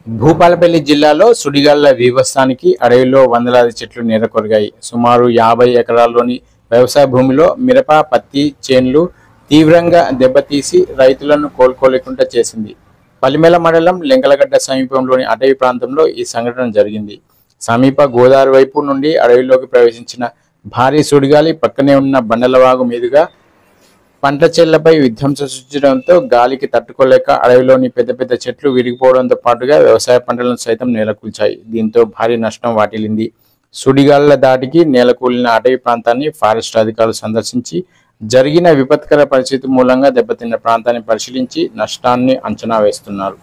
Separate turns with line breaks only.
భూపాలపల్లి జిల్లాలో సుడిగాళ్ల బీభత్సానికి అడవిలో వందలాది చెట్లు నీడకొరిగాయి. సుమారు 50 ఎకరాల్లోని వ్యవసాయ భూమిలో మిరప, పత్తి చేన్లు తీవ్రంగా దెబ్బతీసి రైతులను కోలుకోలేకుండా చేసింది. పలిమెల మండలం లెంకలగడ్డ సమీపంలోని అటవీ ప్రాంతంలో ఈ సంఘటన జరిగింది. సమీప గోదావరి వైపు నుండి అడవిలోకి ప్రవేశించిన భారీ సుడిగాలి పక్కనే ఉన్న బండలవాగు మీదుగా పంట చేలపై విధ్వంసం సృష్టించడంతో గాలికి తట్టుకోలేక అడవిలోని పెద్ద పెద్ద చెట్లు విరిగిపోవడంతో పాటుగా వ్యవసాయ పంటలను సైతం నేలకూల్చాయి. దీంతో భారీ నష్టం వాటిల్లింది. సుడిగాళ్ల దాటికి నేలకూలిన అటవీ ప్రాంతాన్ని ఫారెస్ట్ అధికారులు సందర్శించి జరిగిన విపత్కర పరిస్థితి మూలంగా దెబ్బతిన్న ప్రాంతాన్ని పరిశీలించి నష్టాన్ని అంచనా వేస్తున్నారు.